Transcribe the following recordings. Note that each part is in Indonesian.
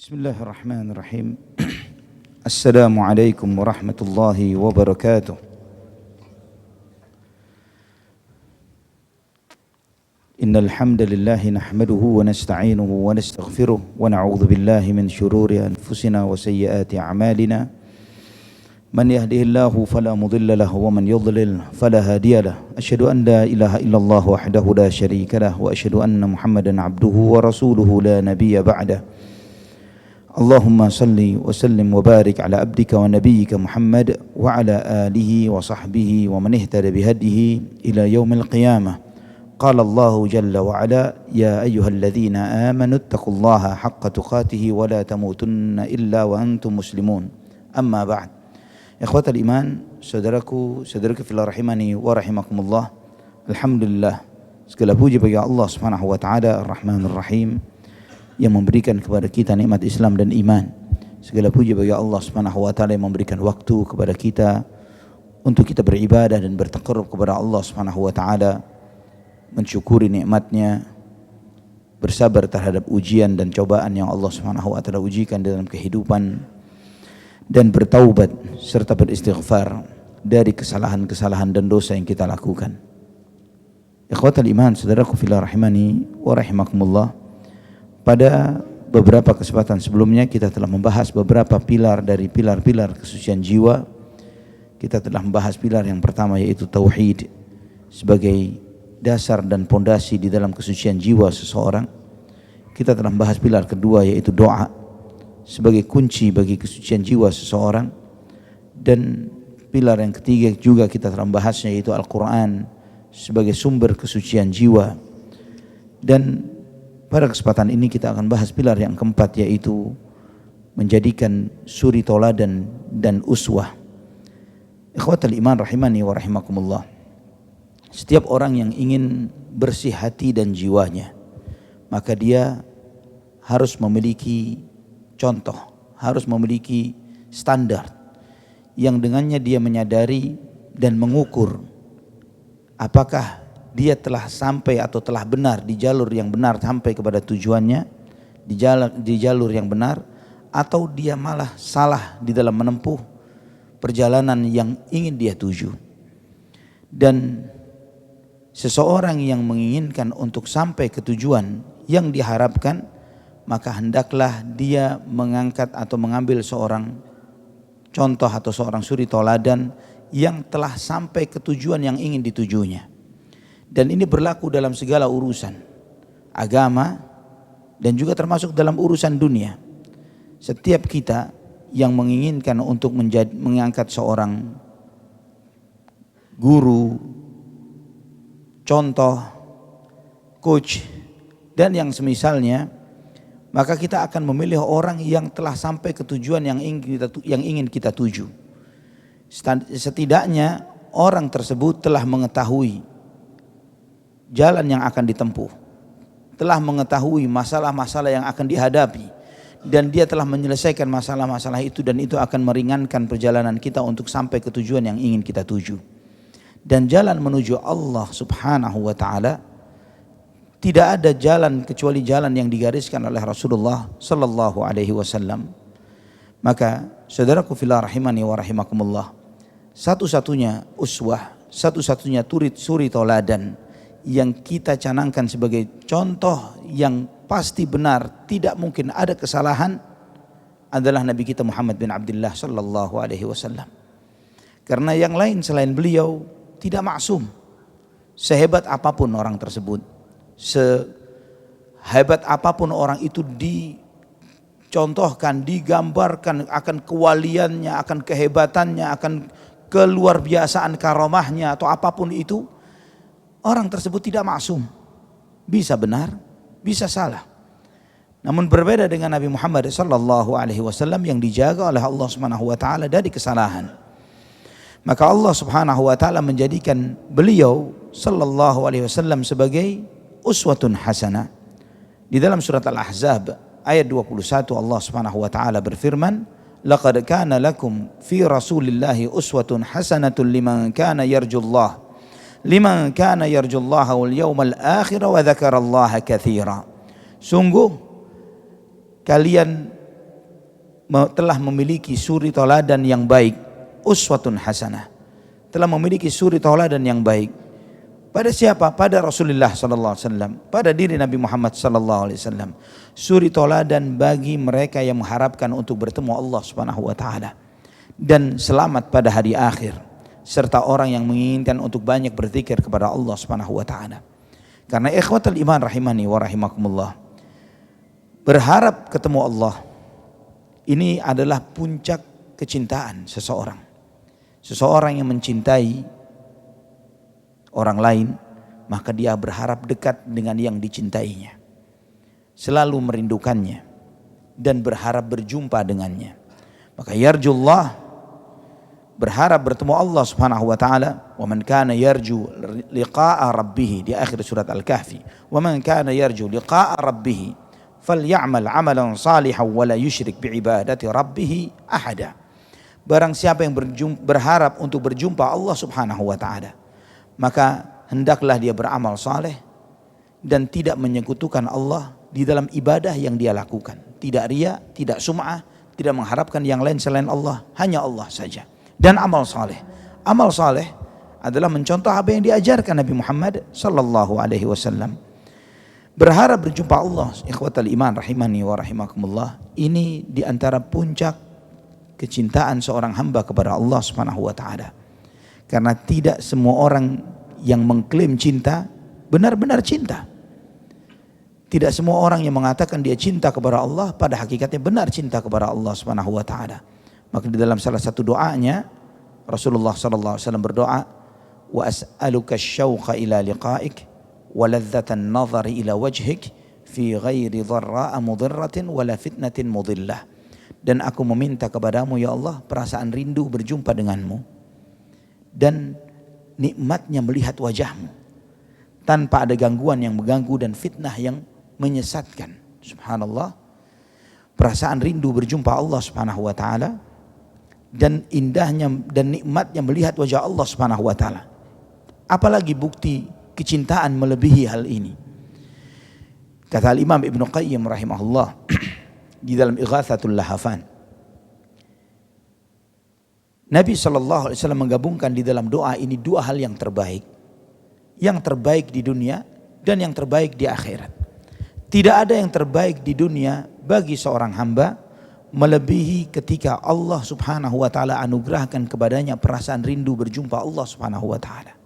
Bismillahirrahmanirrahim. Assalamualaikum warahmatullahi wabarakatuh. Innal hamdalillah nahmaduhu wa nasta'inuhu wa nastaghfiruh wa na'udzu billahi min shururi anfusina wa sayyiati a'malina. Man yahdihillahu fala mudilla lahu wa man yudlil fala hadiya lahu. Asyhadu an la ilaha illallah wahdahu la syarika lahu wa asyhadu anna Muhammadan 'abduhu wa rasuluhu la nabiyya ba'dah. Allahumma salli wa sallim wa barik ala abdika wa nabiyyika Muhammad wa ala alihi wa sahbihi wa man ihtada bihadihi ila yaumil qiyamah. Qala Allahu jalla wa ala ya ayyuhalladzina amanu taqullaha haqqa tuqatih wa la tamutunna illa wa antum muslimun. Amma ba'd. Ikhwatal iman, saudaraku fillah rahimani wa rahimakumullah. Alhamdulillah, segala puji bagi Allah Subhanahu wa taala Ar-Rahmanur Rahim yang memberikan kepada kita nikmat Islam dan iman. Segala puji bagi Allah Subhanahu wa taala yang memberikan waktu kepada kita untuk kita beribadah dan bertaqarrub kepada Allah Subhanahu wa taala, mensyukuri nikmatnya, bersabar terhadap ujian dan cobaan yang Allah Subhanahu wa taala ujikan dalam kehidupan, dan bertaubat serta beristighfar dari kesalahan-kesalahan dan dosa yang kita lakukan. Ikhwatal iman, saudaraku fillah rahimani wa rahimakumullah. Pada beberapa kesempatan sebelumnya kita telah membahas beberapa pilar dari pilar-pilar kesucian jiwa. Kita telah membahas pilar yang pertama, yaitu tauhid sebagai dasar dan pondasi di dalam kesucian jiwa seseorang. Kita telah membahas pilar kedua, yaitu doa sebagai kunci bagi kesucian jiwa seseorang. Dan pilar yang ketiga juga kita telah membahasnya, yaitu Al-Quran sebagai sumber kesucian jiwa. Dan pada kesempatan ini kita akan bahas pilar yang keempat, yaitu menjadikan suri toladan dan uswah. Ikhwatal iman rahimani wa rahimakumullah. Setiap orang yang ingin bersih hati dan jiwanya, maka dia harus memiliki contoh, harus memiliki standar yang dengannya dia menyadari dan mengukur apakah dia telah sampai atau telah benar di jalur yang benar sampai kepada tujuannya, di jalur yang benar, atau dia malah salah di dalam menempuh perjalanan yang ingin dia tuju. Dan seseorang yang menginginkan untuk sampai ke tujuan yang diharapkan, maka hendaklah dia mengangkat atau mengambil seorang contoh atau seorang suri toladan yang telah sampai ke tujuan yang ingin ditujunya. Dan ini berlaku dalam segala urusan agama dan juga termasuk dalam urusan dunia. Setiap kita yang menginginkan untuk mengangkat seorang guru, contoh, coach, dan yang semisalnya, maka kita akan memilih orang yang telah sampai ke tujuan yang ingin kita tuju. Setidaknya orang tersebut telah mengetahui jalan yang akan ditempuh, telah mengetahui masalah-masalah yang akan dihadapi, dan dia telah menyelesaikan masalah-masalah itu, dan itu akan meringankan perjalanan kita untuk sampai ke tujuan yang ingin kita tuju. Dan jalan menuju Allah Subhanahu wa taala, tidak ada jalan kecuali jalan yang digariskan oleh Rasulullah sallallahu alaihi wasallam. Maka saudaraku fillah rahimani wa rahimakumullah, satu-satunya uswah, satu-satunya suri toladan yang kita canangkan sebagai contoh yang pasti benar, tidak mungkin ada kesalahan, adalah Nabi kita Muhammad bin Abdullah sallallahu alaihi wasallam. Karena yang lain selain beliau tidak maksum. Sehebat apapun orang tersebut, sehebat apapun orang itu dicontohkan, digambarkan akan kewaliannya, akan kehebatannya, akan keluar biasaan karomahnya atau apapun itu, orang tersebut tidak maksum, bisa benar, bisa salah. Namun berbeda dengan Nabi Muhammad sallallahu alaihi wasallam yang dijaga oleh Allah Subhanahu wa taala dari kesalahan. Maka Allah Subhanahu wa taala menjadikan beliau sallallahu alaihi wasallam sebagai uswatun hasanah. Di dalam surat Al-Ahzab ayat 21 Allah Subhanahu wa taala berfirman, "Laqad kana lakum fi Rasulillahi uswatun hasanatun liman kana yarjullaha liman kana yarjullaha wal yawmal akhir wa dzakarallaha katsira." Sungguh kalian telah memiliki suri tauladan yang baik, uswatun hasanah, telah memiliki suri tauladan yang baik. Pada siapa? Pada Rasulullah sallallahu alaihi wasallam, pada diri Nabi Muhammad sallallahu alaihi wasallam. Suri tauladan bagi mereka yang mengharapkan untuk bertemu Allah Subhanahu wa taala dan selamat pada hari akhir, serta orang yang menginginkan untuk banyak berzikir kepada Allah Subhanahu wa taala. Karena ikhwatul iman rahimani wa rahimakumullah, berharap ketemu Allah ini adalah puncak kecintaan seseorang. Seseorang yang mencintai orang lain, maka dia berharap dekat dengan yang dicintainya, selalu merindukannya dan berharap berjumpa dengannya. Maka yarjullah, berharap bertemu Allah Subhanahu wa taala. Wa man kana yarju liqa'a rabbih, di akhir surat Al-Kahfi, wa man kana yarju liqa'a rabbih falyamal 'amalan salihan wa la yusyrik bi'ibadati rabbih ahada. Barang siapa yang berharap untuk berjumpa Allah Subhanahu wa taala, maka hendaklah dia beramal saleh dan tidak menyekutukan Allah di dalam ibadah yang dia lakukan. Tidak riya, tidak sum'ah, tidak mengharapkan yang lain selain Allah, hanya Allah saja. Dan amal saleh. Amal saleh adalah mencontoh apa yang diajarkan Nabi Muhammad sallallahu alaihi wasallam. Berharap berjumpa Allah, ikhwatal iman rahimani wa rahimakumullah, ini di antara puncak kecintaan seorang hamba kepada Allah Subhanahu wa taala. Karena tidak semua orang yang mengklaim cinta benar-benar cinta. Tidak semua orang yang mengatakan dia cinta kepada Allah pada hakikatnya benar cinta kepada Allah Subhanahu wa taala. Maka di dalam salah satu doanya Rasulullah sallallahu alaihi wasallam berdoa, wa as'aluka asy-syauqa ila liqa'ik wa ladzatan nazari ila wajhik fi ghairi dharra'a mudhirratin wala fitnatin mudillah. Dan aku meminta kepadamu ya Allah perasaan rindu berjumpa denganmu dan nikmatnya melihat wajahmu tanpa ada gangguan yang mengganggu dan fitnah yang menyesatkan. Subhanallah, perasaan rindu berjumpa Allah Subhanahu wa taala dan indahnya dan nikmatnya melihat wajah Allah Subhanahu wa taala. Apalagi bukti kecintaan melebihi hal ini? Kata Imam Ibnu Qayyim rahimahullah di dalam Ighatsatul Lahafan, Nabi sallallahu alaihi wasallam menggabungkan di dalam doa ini dua hal yang terbaik. Yang terbaik di dunia dan yang terbaik di akhirat. Tidak ada yang terbaik di dunia bagi seorang hamba melebihi ketika Allah Subhanahu wa taala anugerahkan kepadanya perasaan rindu berjumpa Allah Subhanahu wa taala.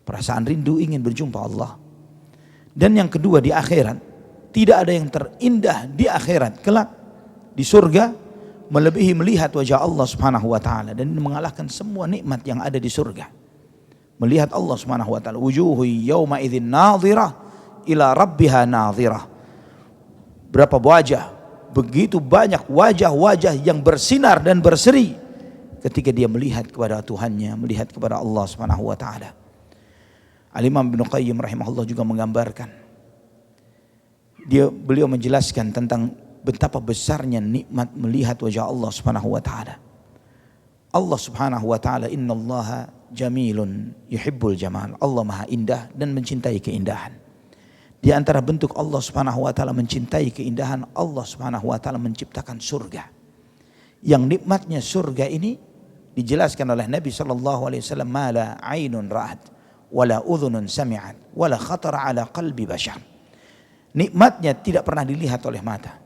Perasaan rindu ingin berjumpa Allah. Dan yang kedua di akhirat, tidak ada yang terindah di akhirat kelak di surga melebihi melihat wajah Allah Subhanahu wa taala dan mengalahkan semua nikmat yang ada di surga. Melihat Allah Subhanahu wa taala, wujuhu yauma idzin nadhirah ila rabbiha nadhirah. Berapa wajah, begitu banyak wajah-wajah yang bersinar dan berseri ketika dia melihat kepada Tuhannya, melihat kepada Allah Subhanahu wa taala. Al-Imam Ibnu Qayyim rahimahullah juga menggambarkan, beliau menjelaskan tentang betapa besarnya nikmat melihat wajah Allah Subhanahu wa taala. Allah Subhanahu wa taala, innallaha jamilun yuhibbul jamal. Allah Maha indah dan mencintai keindahan. Di antara bentuk Allah Subhanahu wa taala mencintai keindahan, Allah Subhanahu wa taala menciptakan surga. Yang nikmatnya surga ini dijelaskan oleh Nabi sallallahu alaihi wasallam, ma la ainun ra'at wala udhunun sami'at wala khatara ala qalbi bashar. Nikmatnya tidak pernah dilihat oleh mata,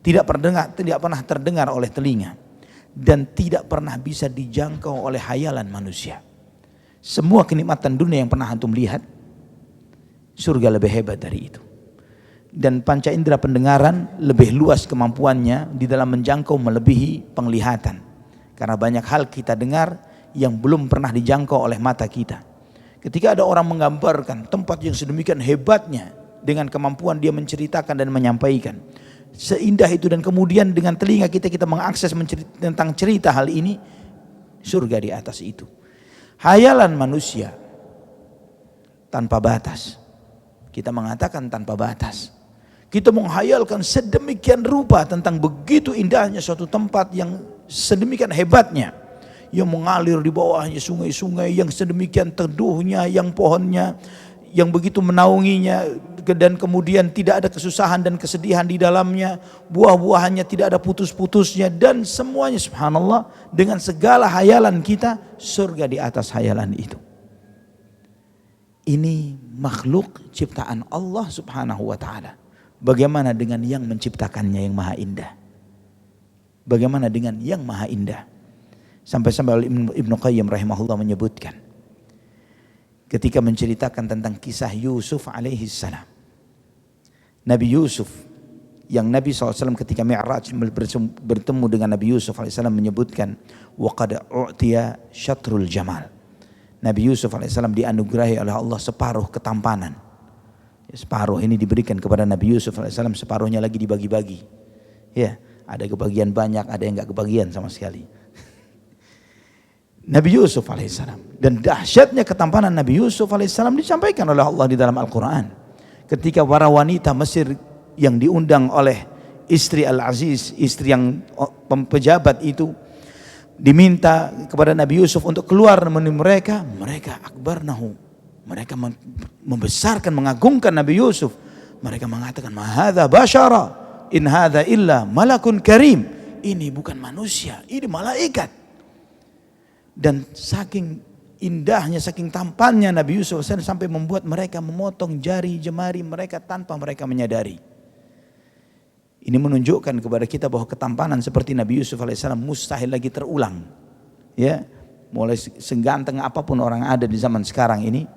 tidak pernah terdengar oleh telinga, dan tidak pernah bisa dijangkau oleh hayalan manusia. Semua kenikmatan dunia yang pernah antum lihat, surga lebih hebat dari itu. Dan panca indera pendengaran lebih luas kemampuannya di dalam menjangkau melebihi penglihatan. Karena banyak hal kita dengar yang belum pernah dijangkau oleh mata kita. Ketika ada orang menggambarkan tempat yang sedemikian hebatnya dengan kemampuan dia menceritakan dan menyampaikan, seindah itu, dan kemudian dengan telinga kita mengakses tentang cerita hal ini, surga di atas itu. Hayalan manusia tanpa batas. Kita mengatakan tanpa batas. Kita menghayalkan sedemikian rupa tentang begitu indahnya suatu tempat yang sedemikian hebatnya, yang mengalir di bawahnya sungai-sungai yang sedemikian teduhnya, yang pohonnya yang begitu menaunginya, dan kemudian tidak ada kesusahan dan kesedihan di dalamnya, buah-buahannya tidak ada putus-putusnya, dan semuanya subhanallah dengan segala hayalan kita, surga di atas hayalan itu. Ini makhluk ciptaan Allah subhanahu wa ta'ala. Bagaimana dengan yang menciptakannya yang maha indah? Bagaimana dengan yang maha indah? Sampai-sampai Ibnu Qayyim rahimahullah menyebutkan, ketika menceritakan tentang kisah Yusuf alaihi salam. Nabi Yusuf, yang Nabi SAW ketika Mi'raj bertemu dengan Nabi Yusuf alaihi salam menyebutkan, وَقَدْ أُعْتِيَ شَطْرُ الْجَمَالِ. Nabi Yusuf alaihi salam dianugerahi oleh Allah separuh ketampanan. Separuh ini diberikan kepada Nabi Yusuf alaihi salam, separuhnya lagi dibagi-bagi. Ya, ada kebagian banyak, ada yang enggak kebagian sama sekali. Nabi Yusuf alaihissalam, dan dahsyatnya ketampanan Nabi Yusuf alaihissalam disampaikan oleh Allah di dalam Al-Quran. Ketika para wanita Mesir yang diundang oleh istri Al-Aziz, istri yang pejabat itu, diminta kepada Nabi Yusuf untuk keluar menemui mereka, mereka akbarnahu, mereka membesarkan, mengagungkan Nabi Yusuf. Mereka mengatakan, ma hadza basyara in hadza illa malakun karim. Ini bukan manusia, ini malaikat. Dan saking indahnya, saking tampannya Nabi Yusuf sampai membuat mereka memotong jari jemari mereka tanpa mereka menyadari. Ini menunjukkan kepada kita bahwa ketampanan seperti Nabi Yusuf alaihissalam mustahil lagi terulang. Ya, mulai seganteng apapun orang ada di zaman sekarang ini,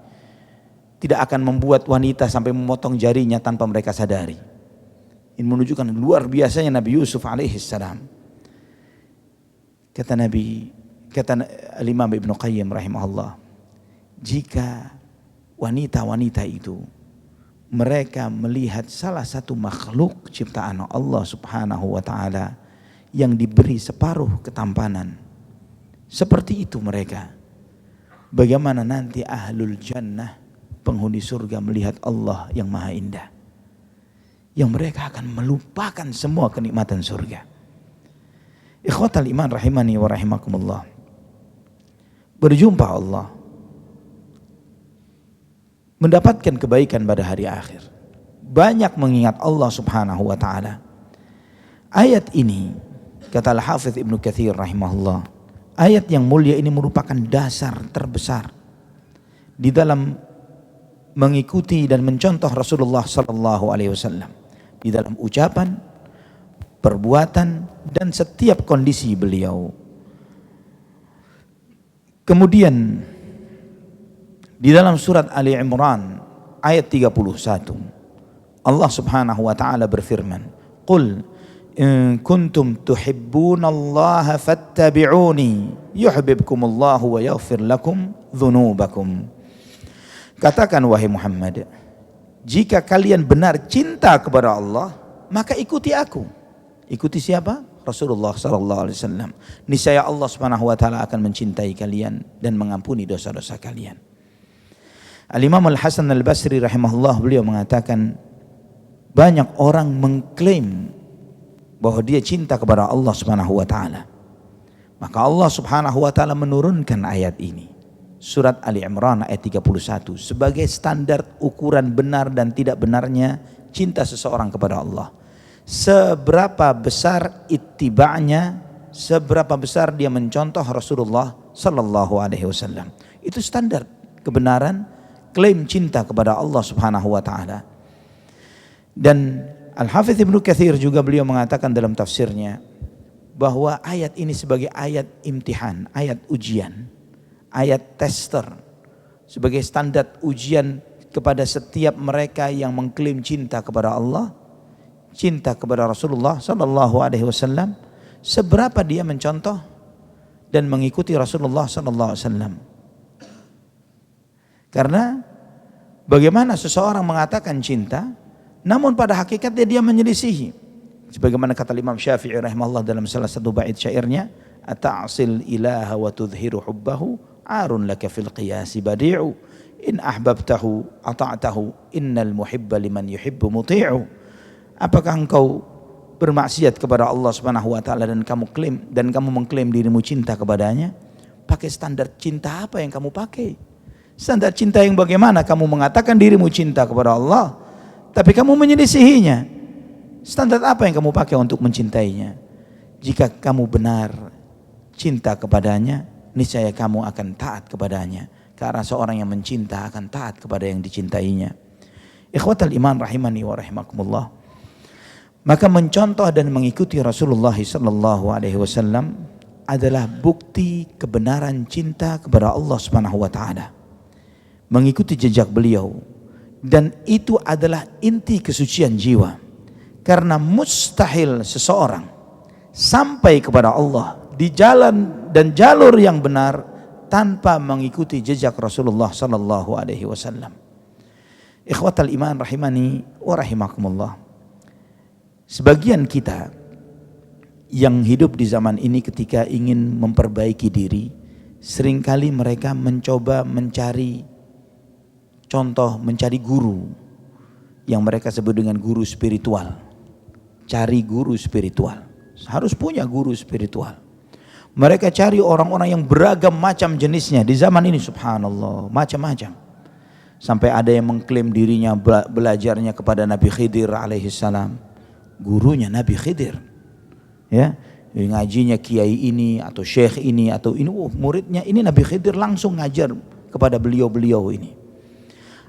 tidak akan membuat wanita sampai memotong jarinya tanpa mereka sadari. Ini menunjukkan luar biasanya Nabi Yusuf alaihissalam. Kata Al-Imam Ibnu Qayyim rahimahullah, jika wanita-wanita itu mereka melihat salah satu makhluk ciptaan Allah subhanahu wa ta'ala yang diberi separuh ketampanan seperti itu mereka, bagaimana nanti ahlul jannah, penghuni surga, melihat Allah yang maha indah, yang mereka akan melupakan semua kenikmatan surga. Ikhwatal iman rahimani wa rahimakumullah, berjumpa Allah, mendapatkan kebaikan pada hari akhir, banyak mengingat Allah subhanahu wa ta'ala. Ayat ini, kata Al-Hafidh Ibnu Katsir rahimahullah, ayat yang mulia ini merupakan dasar terbesar di dalam mengikuti dan mencontoh Rasulullah sallallahu alaihi wasallam di dalam ucapan, perbuatan, dan setiap kondisi beliau. Kemudian di dalam surat Ali Imran ayat 31, Allah subhanahu wa ta'ala berfirman, Qul in kuntum tuhibbunallaha fattabi'uni yuhibbukumullahu wa yaghfir lakum dhunubakum. Katakan wahai Muhammad, jika kalian benar cinta kepada Allah, maka ikuti aku. Ikuti siapa? Rasulullah sallallahu alaihi wasallam. Niscaya Allah subhanahu wa ta'ala akan mencintai kalian dan mengampuni dosa-dosa kalian. Al-Imam Al-Hasan Al-Basri rahimahullah, beliau mengatakan, banyak orang mengklaim bahwa dia cinta kepada Allah subhanahu wa ta'ala. Maka Allah subhanahu wa ta'ala menurunkan ayat ini, surat Ali Imran ayat 31, sebagai standar ukuran benar dan tidak benarnya cinta seseorang kepada Allah. Seberapa besar ittiba'nya, seberapa besar dia mencontoh Rasulullah sallallahu alaihi wasallam. Itu standar kebenaran klaim cinta kepada Allah subhanahu wa ta'ala. Dan Al-Hafidh Ibnu Katsir juga beliau mengatakan dalam tafsirnya bahwa ayat ini sebagai ayat imtihan, ayat ujian, ayat tester, sebagai standar ujian kepada setiap mereka yang mengklaim cinta kepada Allah, cinta kepada Rasulullah sallallahu alaihi wasallam, seberapa dia mencontoh dan mengikuti Rasulullah sallallahu alaihi wasallam. Karena bagaimana seseorang mengatakan cinta, namun pada hakikatnya dia menyelisihi. Sebagaimana kata Imam Syafi'i rahimahullah dalam salah satu bait syairnya, ata'sil ilaha wa tudhiru hubbahu arun laka fil qiyasi badi'u in ahbabtahu ata'tahu innal muhibba liman yuhibbu muti'u. Apakah engkau bermaksiat kepada Allah subhanahu wa ta'ala dan kamu mengklaim dirimu cinta kepadanya? Pakai standar cinta apa yang kamu pakai? Standar cinta yang bagaimana? Kamu mengatakan dirimu cinta kepada Allah, tapi kamu menyelisihinya. Standar apa yang kamu pakai untuk mencintainya? Jika kamu benar cinta kepadanya, niscaya kamu akan taat kepadanya. Karena seorang yang mencinta akan taat kepada yang dicintainya. Ikhwatal iman rahimani wa rahimakumullah. Maka mencontoh dan mengikuti Rasulullah sallallahu alaihi wasallam adalah bukti kebenaran cinta kepada Allah Subhanahu wa taala. Mengikuti jejak beliau, dan itu adalah inti kesucian jiwa. Karena mustahil seseorang sampai kepada Allah di jalan dan jalur yang benar tanpa mengikuti jejak Rasulullah sallallahu alaihi wasallam. Ikhwatal iman rahimani wa rahimakumullah. Sebagian kita yang hidup di zaman ini ketika ingin memperbaiki diri, seringkali mereka mencoba mencari contoh, mencari guru yang mereka sebut dengan guru spiritual. Cari guru spiritual. Harus punya guru spiritual. Mereka cari orang-orang yang beragam macam jenisnya di zaman ini, subhanallah, macam-macam. Sampai ada yang mengklaim dirinya belajarnya kepada Nabi Khidir alaihissalam. Gurunya Nabi Khidir. Ya, ngajinya kiai ini atau syekh ini atau ini, muridnya ini Nabi Khidir langsung ngajar kepada beliau-beliau ini.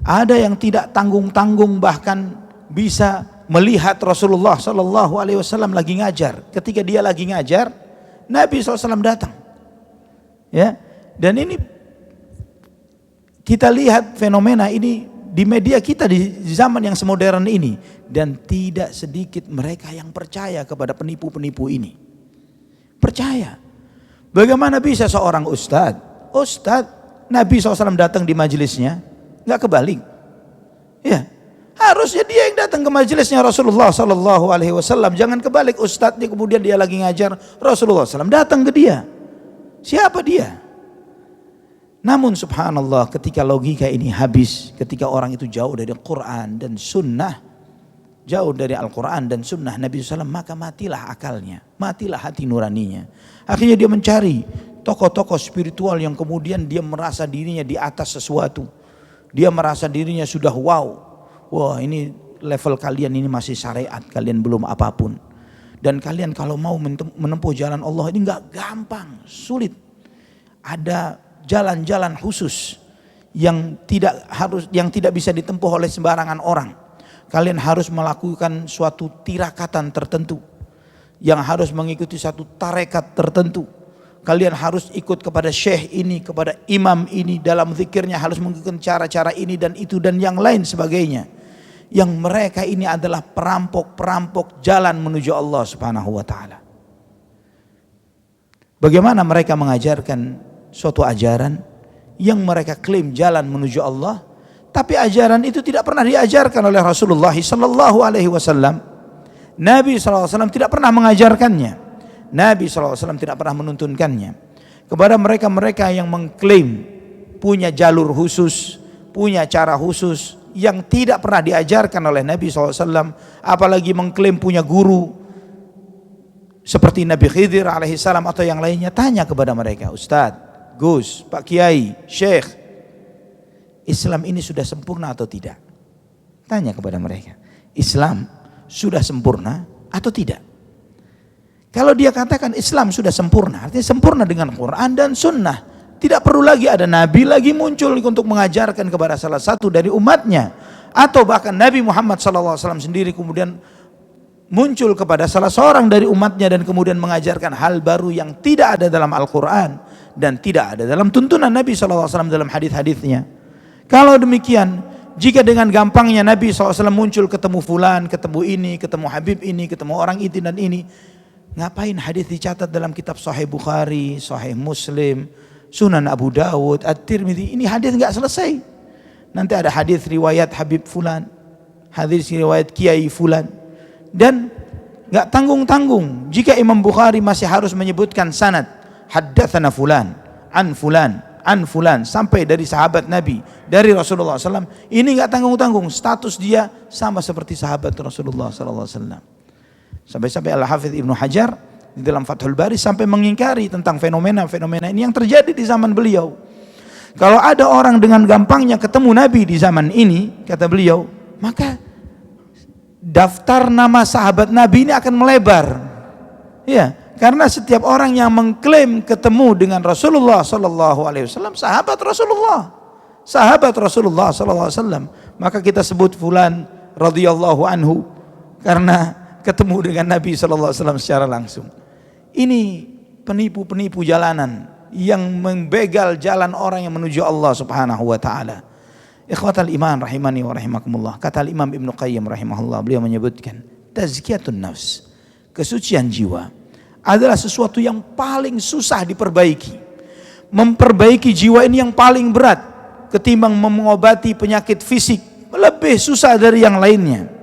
Ada yang tidak tanggung-tanggung bahkan bisa melihat Rasulullah sallallahu alaihi wasallam lagi ngajar. Ketika dia lagi ngajar, Nabi SAW datang. Ya, dan ini kita lihat fenomena ini di media kita di zaman yang semodern ini, dan tidak sedikit mereka yang percaya kepada penipu-penipu ini. Percaya. Bagaimana bisa seorang ustadz Nabi SAW datang di majelisnya, nggak kebalik? Ya, harusnya dia yang datang ke majelisnya Rasulullah sallallahu alaihi wasallam. Jangan kebalik, ustadznya kemudian dia lagi ngajar, Rasulullah SAW datang ke dia. Siapa dia? Namun subhanallah, ketika logika ini habis, ketika orang itu jauh dari Quran dan Sunnah, jauh dari Al-Quran dan Sunnah Nabi SAW, maka matilah akalnya, matilah hati nuraninya. Akhirnya dia mencari tokoh-tokoh spiritual yang kemudian dia merasa dirinya di atas sesuatu. Dia merasa dirinya sudah wow. Wah, ini level kalian ini masih syariat, kalian belum apapun. Dan kalian kalau mau menempuh jalan Allah ini enggak gampang, sulit. Ada jalan-jalan khusus yang tidak bisa ditempuh oleh sembarangan orang. Kalian harus melakukan suatu tirakatan tertentu, yang harus mengikuti satu tarekat tertentu. Kalian harus ikut kepada syekh ini, kepada imam ini, dalam zikirnya harus mengikuti cara-cara ini dan itu dan yang lain sebagainya. Yang mereka ini adalah perampok-perampok jalan menuju Allah Subhanahu wa taala. Bagaimana mereka mengajarkan suatu ajaran yang mereka klaim jalan menuju Allah, tapi ajaran itu tidak pernah diajarkan oleh Rasulullah sallallahu alaihi wasallam. Nabi sallallahu alaihi wasallam tidak pernah mengajarkannya. Nabi SAW tidak pernah menuntunkannya. Kepada mereka-mereka yang mengklaim punya jalur khusus, punya cara khusus yang tidak pernah diajarkan oleh Nabi SAW, apalagi mengklaim punya guru seperti Nabi Khidir alaihissalam atau yang lainnya, tanya kepada mereka, Ustadz, Gus, Pak Kiai, Syekh, Islam ini sudah sempurna atau tidak? Tanya kepada mereka, Islam sudah sempurna atau tidak? Kalau dia katakan Islam sudah sempurna, artinya sempurna dengan Quran dan Sunnah. Tidak perlu lagi ada Nabi lagi muncul untuk mengajarkan kepada salah satu dari umatnya. Atau bahkan Nabi Muhammad SAW sendiri kemudian muncul kepada salah seorang dari umatnya dan kemudian mengajarkan hal baru yang tidak ada dalam Al-Quran dan tidak ada dalam tuntunan Nabi SAW dalam hadis-hadisnya. Kalau demikian, jika dengan gampangnya Nabi SAW muncul ketemu fulan, ketemu ini, ketemu Habib ini, ketemu orang itu dan ini, ngapain hadis dicatat dalam kitab Sahih Bukhari, Sahih Muslim, Sunan Abu Dawud, At-Tirmidzi? Ini hadis enggak selesai. Nanti ada hadis riwayat Habib fulan, hadis riwayat Kiai fulan, dan enggak tanggung-tanggung. Jika Imam Bukhari masih harus menyebutkan sanad, haddatsana fulan, an fulan, sampai dari sahabat Nabi, dari Rasulullah SAW, ini enggak tanggung-tanggung. Status dia sama seperti sahabat Rasulullah SAW. Sampai-sampai Al-Hafidz Ibnu Hajar di dalam Fathul Bari sampai mengingkari tentang fenomena-fenomena ini yang terjadi di zaman beliau. Kalau ada orang dengan gampangnya ketemu Nabi di zaman ini, kata beliau, maka daftar nama sahabat Nabi ini akan melebar. Ya, karena setiap orang yang mengklaim ketemu dengan Rasulullah sallallahu alaihi wasallam sahabat Rasulullah sallallahu alaihi wasallam, maka kita sebut fulan radhiyallahu anhu karena ketemu dengan Nabi sallallahu alaihi wasallam secara langsung. Ini penipu-penipu jalanan yang membegal jalan orang yang menuju Allah Subhanahu wa taala. Ikhwatal iman rahimani wa rahimakumullah. Kata Imam Ibnu Qayyim rahimahullah, beliau menyebutkan tazkiyatun nafs, kesucian jiwa adalah sesuatu yang paling susah diperbaiki. Memperbaiki jiwa ini yang paling berat ketimbang mengobati penyakit fisik, lebih susah dari yang lainnya.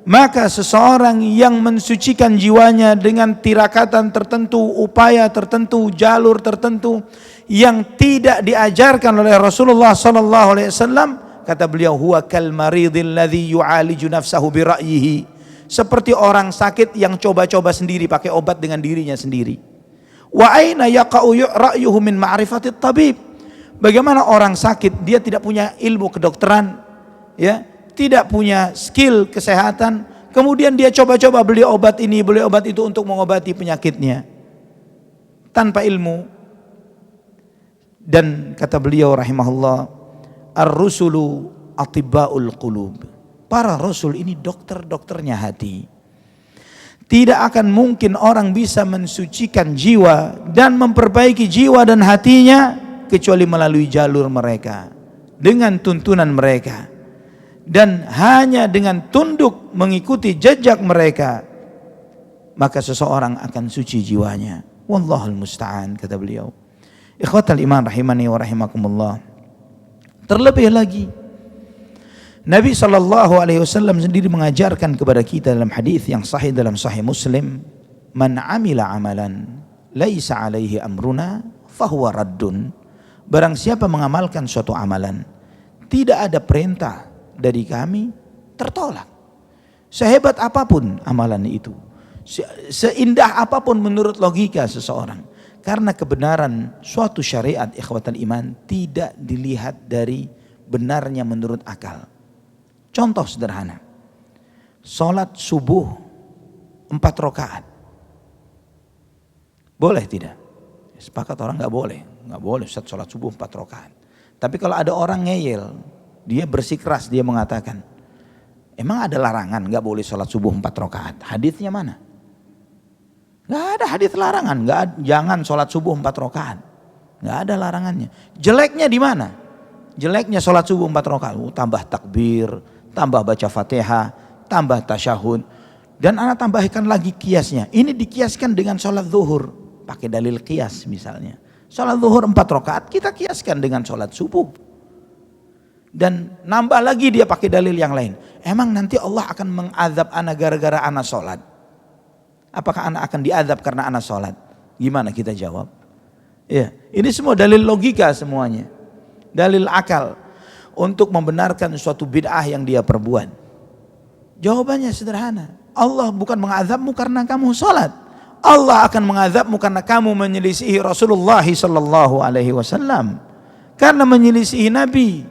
Maka seseorang yang mensucikan jiwanya dengan tirakatan tertentu, upaya tertentu, jalur tertentu yang tidak diajarkan oleh Rasulullah sallallahu alaihi wasallam, kata beliau, huwa kal maridil ladzi yu'aliju nafsahu bi ra'yihi, seperti orang sakit yang coba-coba sendiri pakai obat dengan dirinya sendiri. Wa aina yaqa'u ra'yuhu min ma'rifatit tabib, bagaimana orang sakit dia tidak punya ilmu kedokteran, ya, tidak punya skill kesehatan, kemudian dia coba-coba beli obat ini, beli obat itu untuk mengobati penyakitnya tanpa ilmu. Dan kata beliau rahimahullah, ar-rusulu atibbaul qulub, para rasul ini dokter-dokternya hati. Tidak akan mungkin orang bisa mensucikan jiwa dan memperbaiki jiwa dan hatinya kecuali melalui jalur mereka, dengan tuntunan mereka, dan hanya dengan tunduk mengikuti jejak mereka, maka seseorang akan suci jiwanya. Wallahul musta'an, kata beliau. Ikhwatal iman rahimani wa rahimakumullah. Terlebih lagi, Nabi sallallahu alaihi wasallam sendiri mengajarkan kepada kita dalam hadis yang sahih dalam Sahih Muslim, man amila amalan laisa alaihi amruna fahuwa raddun. Barang siapa mengamalkan suatu amalan tidak ada perintah dari kami, tertolak. Sehebat apapun amalan itu, seindah apapun menurut logika seseorang, karena kebenaran suatu syariat, ikhwatal iman, tidak dilihat dari benarnya menurut akal. Contoh sederhana, sholat subuh 4 rakaat, boleh tidak? Sepakat orang nggak boleh Ustaz sholat subuh 4 rakaat. Tapi kalau ada orang ngeyel, dia bersikeras, dia mengatakan, emang ada larangan nggak boleh sholat subuh 4 rakaat? Hadisnya mana? Nggak ada hadis larangan, jangan sholat subuh 4 rakaat. Nggak ada larangannya. Jeleknya di mana? Jeleknya sholat subuh 4 rakaat, tambah takbir, tambah baca Fatihah, tambah tasyahud, dan anak tambahkan lagi kiasnya. Ini dikiaskan dengan sholat zuhur, pakai dalil kias misalnya. Sholat zuhur 4 rakaat kita kiaskan dengan sholat subuh, dan nambah lagi dia pakai dalil yang lain. Emang nanti Allah akan mengazab anak gara-gara anak sholat? Apakah anak akan diazab karena anak sholat? Gimana kita jawab? Ya, ini semua dalil logika semuanya, dalil akal untuk membenarkan suatu bid'ah yang dia perbuat. Jawabannya sederhana, Allah bukan mengazabmu karena kamu sholat. Allah akan mengazabmu karena kamu menyelisihi Rasulullah sallallahu alaihi wasallam. Karena menyelisihi Nabi,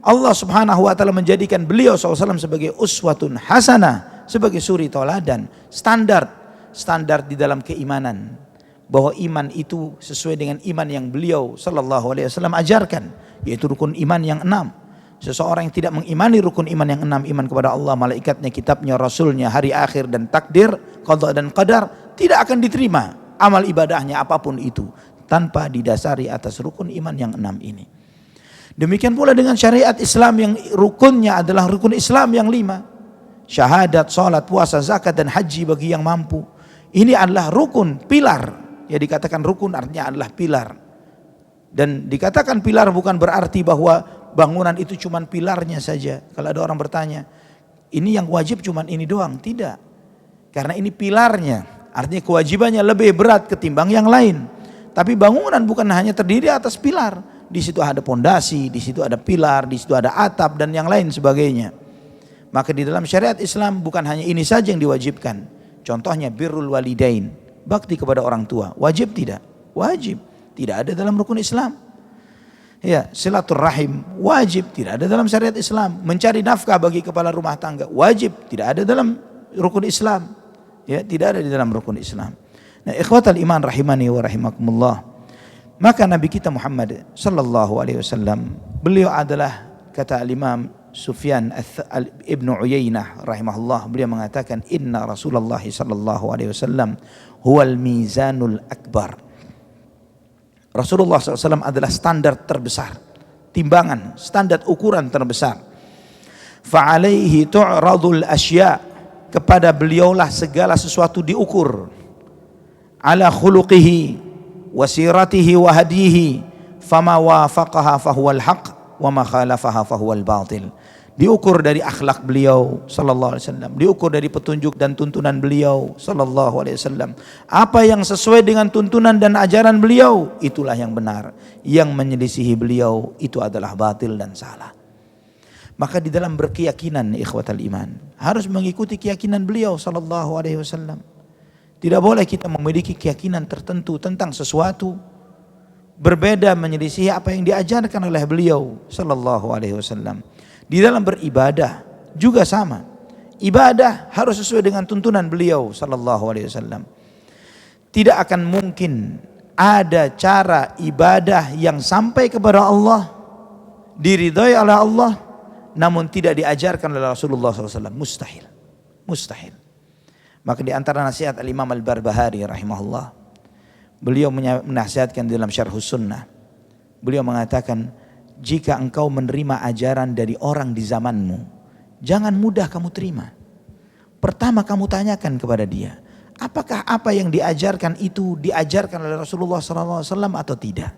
Allah subhanahu wa ta'ala menjadikan beliau SAW sebagai uswatun hasanah, sebagai suri tauladan, standar di dalam keimanan, bahwa iman itu sesuai dengan iman yang beliau sallallahu alaihi wasallam ajarkan, yaitu rukun iman yang 6. Seseorang yang tidak mengimani rukun iman yang 6, iman kepada Allah, malaikatnya, kitabnya, rasulnya, hari akhir, dan takdir, qada dan qadar, tidak akan diterima amal ibadahnya apapun itu tanpa didasari atas rukun iman yang 6 ini. Demikian pula dengan syariat Islam yang rukunnya adalah rukun Islam yang 5. Syahadat, salat, puasa, zakat, dan haji bagi yang mampu. Ini adalah rukun, pilar. Ya, dikatakan rukun artinya adalah pilar. Dan dikatakan pilar bukan berarti bahwa bangunan itu cuma pilarnya saja. Kalau ada orang bertanya, ini yang wajib cuma ini doang. Tidak. Karena ini pilarnya, artinya kewajibannya lebih berat ketimbang yang lain. Tapi bangunan bukan hanya terdiri atas pilar. Di situ ada pondasi, di situ ada pilar, di situ ada atap, dan yang lain sebagainya. Maka di dalam syariat Islam bukan hanya ini saja yang diwajibkan. Contohnya birrul walidain, bakti kepada orang tua. Wajib tidak? Wajib. Tidak ada dalam rukun Islam. Ya, silaturahim wajib, tidak ada dalam syariat Islam. Mencari nafkah bagi kepala rumah tangga wajib, tidak ada dalam rukun Islam. Ya, tidak ada di dalam rukun Islam. Nah, ikhwatal iman rahimani wa rahimakumullah. Maka Nabi kita Muhammad sallallahu alaihi wasallam, beliau adalah, kata Imam Sufyan Ibn Uyainah rahimahullah, beliau mengatakan inna Rasulullah sallallahu alaihi wasallam huwal mizanul akbar. Rasulullah SAW adalah standar terbesar, timbangan, standar ukuran terbesar. Fa'alaihi tu'radul asya, kepada beliaulah segala sesuatu diukur. Ala khuluqihi wa siratihi wa hadihi, fama wafaqaha fahuwal haq wa ma khalafaha fahuwal batil. Diukur dari akhlak beliau sallallahu alaihi wasallam, diukur dari petunjuk dan tuntunan beliau sallallahu alaihi wasallam. Apa yang sesuai dengan tuntunan dan ajaran beliau, itulah yang benar. Yang menyelisihi beliau itu adalah batil dan salah. Maka di dalam berkeyakinan ikhwatal iman, harus mengikuti keyakinan beliau sallallahu alaihi wasallam. Tidak boleh kita memiliki keyakinan tertentu tentang sesuatu berbeda, menyelisihi apa yang diajarkan oleh beliau sallallahu alaihi wasallam. Di dalam beribadah juga sama. Ibadah harus sesuai dengan tuntunan beliau sallallahu alaihi wasallam. Tidak akan mungkin ada cara ibadah yang sampai kepada Allah, diridhai oleh Allah, namun tidak diajarkan oleh Rasulullah SAW. Mustahil. Mustahil. Maka di antara nasihat Al-Imam Al-Barbahari rahimahullah, beliau menasihatkan di dalam Syarhus Sunnah. Beliau mengatakan, jika engkau menerima ajaran dari orang di zamanmu, jangan mudah kamu terima. Pertama kamu tanyakan kepada dia, apakah apa yang diajarkan itu diajarkan oleh Rasulullah SAW atau tidak.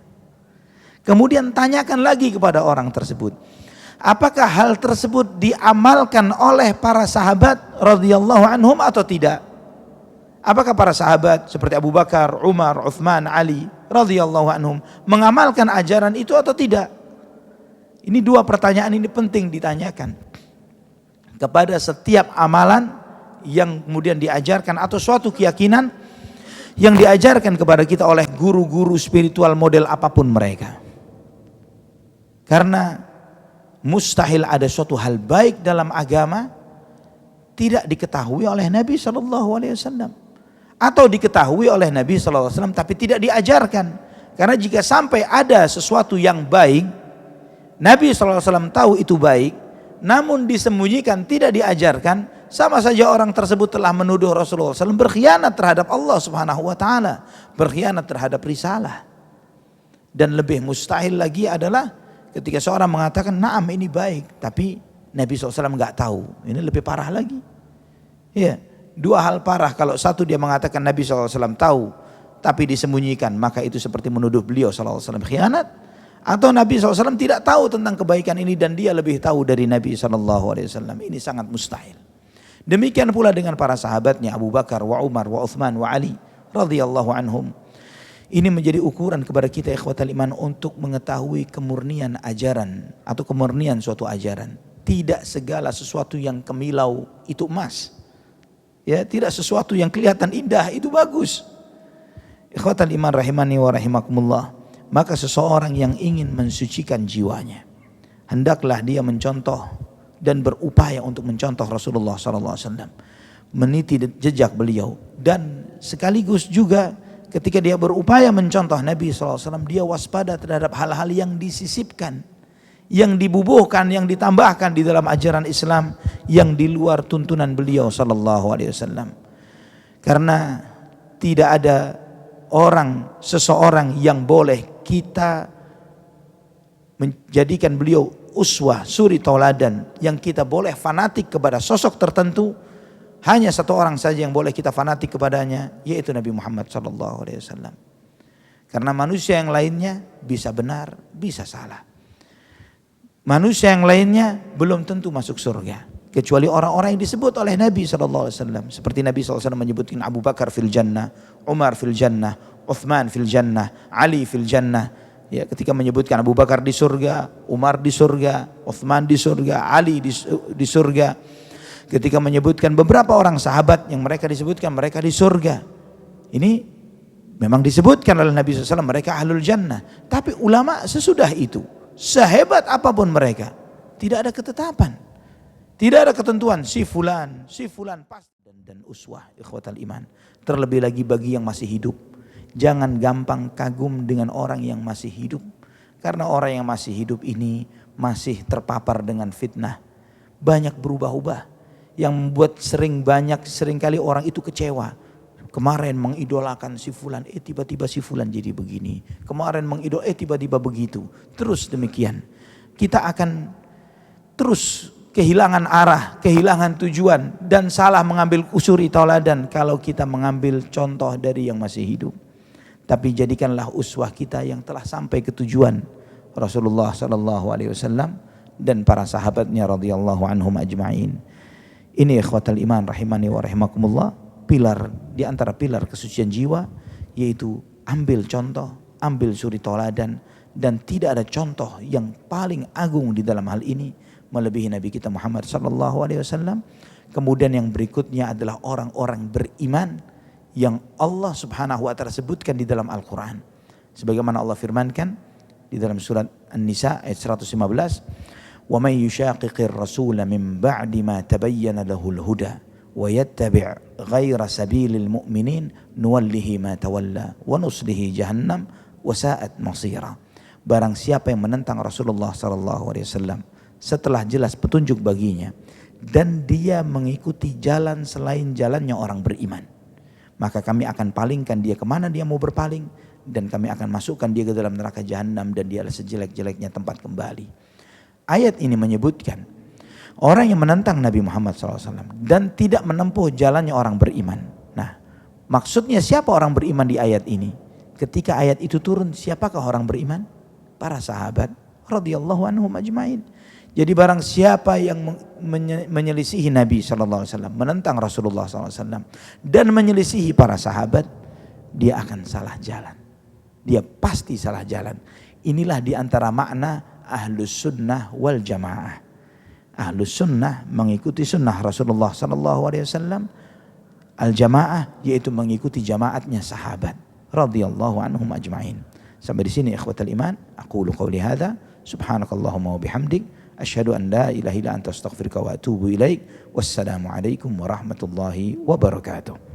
Kemudian tanyakan lagi kepada orang tersebut, apakah hal tersebut diamalkan oleh para sahabat radhiyallahu anhum atau tidak. Apakah para sahabat seperti Abu Bakar, Umar, Uthman, Ali radhiyallahu anhum mengamalkan ajaran itu atau tidak. Ini dua pertanyaan ini penting ditanyakan kepada setiap amalan yang kemudian diajarkan atau suatu keyakinan yang diajarkan kepada kita oleh guru-guru spiritual model apapun mereka. Karena mustahil ada suatu hal baik dalam agama tidak diketahui oleh Nabi SAW atau diketahui oleh Nabi SAW tapi tidak diajarkan. Karena jika sampai ada sesuatu yang baik, Nabi SAW tahu itu baik, namun disembunyikan, tidak diajarkan, sama saja orang tersebut telah menuduh Rasulullah SAW berkhianat terhadap Allah Subhanahu Wa Taala, berkhianat terhadap risalah. Dan lebih mustahil lagi adalah ketika seorang mengatakan, naam ini baik, tapi Nabi SAW nggak tahu. Ini lebih parah lagi. Ya, dua hal parah. Kalau satu dia mengatakan Nabi SAW tahu, tapi disembunyikan, maka itu seperti menuduh beliau SAW khianat. Atau Nabi SAW tidak tahu tentang kebaikan ini dan dia lebih tahu dari Nabi SAW. Ini sangat mustahil. Demikian pula dengan para sahabatnya Abu Bakar, wa Umar, wa Uthman, wa Ali radhiyallahu anhum. Ini menjadi ukuran kepada kita ikhwatal iman untuk mengetahui kemurnian ajaran atau kemurnian suatu ajaran. Tidak segala sesuatu yang kemilau itu emas. Ya, tidak sesuatu yang kelihatan indah itu bagus. Ikhwatal iman rahimani wa rahimakumullah. Maka seseorang yang ingin mensucikan jiwanya, hendaklah dia mencontoh dan berupaya untuk mencontoh Rasulullah SAW, meniti jejak beliau, dan sekaligus juga ketika dia berupaya mencontoh Nabi SAW, dia waspada terhadap hal-hal yang disisipkan, yang dibubuhkan, yang ditambahkan di dalam ajaran Islam yang di luar tuntunan beliau SAW. Karena tidak ada seseorang yang boleh kita menjadikan beliau uswah, suri tauladan, yang kita boleh fanatik kepada sosok tertentu. Hanya satu orang saja yang boleh kita fanatik kepadanya, yaitu Nabi Muhammad SAW. Karena manusia yang lainnya bisa benar, bisa salah. Manusia yang lainnya belum tentu masuk surga, kecuali orang-orang yang disebut oleh Nabi SAW. Seperti Nabi SAW menyebutkan Abu Bakar fil jannah, Umar fil jannah, Uthman fil jannah, Ali fil jannah. Ya, ketika menyebutkan Abu Bakar di surga, Umar di surga, Uthman di surga, Ali di surga. Ketika menyebutkan beberapa orang sahabat yang mereka disebutkan mereka di surga. Ini Memang disebutkan oleh Nabi SAW mereka ahlul jannah. Tapi ulama sesudah itu, sehebat apapun mereka, tidak ada ketetapan. Tidak ada ketentuan si fulan pasti. Dan uswah ikhwatal iman. Terlebih lagi bagi yang masih hidup. Jangan gampang kagum dengan orang yang masih hidup. Karena orang yang masih hidup ini masih terpapar dengan fitnah. Banyak berubah-ubah. Yang membuat seringkali orang itu kecewa. Kemarin mengidolakan si fulan, tiba-tiba si fulan jadi begini. Kemarin tiba-tiba begitu. Terus demikian. Kita akan terus kehilangan arah, kehilangan tujuan, dan salah mengambil usuri tauladan kalau kita mengambil contoh dari yang masih hidup. Tapi jadikanlah uswah kita yang telah sampai ke tujuan, Rasulullah SAW dan para sahabatnya radhiyallahu anhum ajma'in. Ini ikhwatal iman rahimani wa rahimakumullah, pilar di antara pilar kesucian jiwa, yaitu ambil contoh, ambil suri tauladan, dan tidak ada contoh yang paling agung di dalam hal ini melebihi Nabi kita Muhammad SAW. Kemudian yang berikutnya adalah orang-orang beriman yang Allah Subhanahu wa taala sebutkan di dalam Al-Qur'an. Sebagaimana Allah firmankan di dalam surat An-Nisa ayat 115, "Wa may yushaqiqir rasula min ba'di ma tabayyana lahul huda wa yattabi' ghaira sabilil mu'minin nuwallihi ma tawalla wa nuslihi jahannam wa sa'at masira." Barang siapa yang menentang Rasulullah SAW setelah jelas petunjuk baginya dan dia mengikuti jalan selain jalannya orang beriman, maka kami akan palingkan dia kemana dia mau berpaling, dan kami akan masukkan dia ke dalam neraka jahanam, dan dia adalah sejelek-jeleknya tempat kembali. Ayat ini menyebutkan orang yang menentang Nabi Muhammad SAW dan tidak menempuh jalannya orang beriman. Nah, maksudnya siapa orang beriman di ayat ini? Ketika ayat itu turun, siapakah orang beriman? Para sahabat radhiyallahu anhum ajma'in. Jadi barang siapa yang menyelisihi Nabi SAW, menentang Rasulullah SAW, dan menyelisihi para sahabat, dia akan salah jalan. Dia pasti salah jalan. Inilah di antara makna ahlus sunnah wal jamaah. Ahlus sunnah mengikuti sunnah Rasulullah SAW. Al jamaah yaitu mengikuti jamaatnya sahabat radhiyallahu anhum ajma'in. Sampai di sini ikhwatal iman. Aqulu qawli hadza. Subhanakallahumma wa bihamdik. Asyhadu an la ilaha illa anta astaghfiruka wa atubu ilaik. Wassalamu alaikum warahmatullahi wabarakatuh.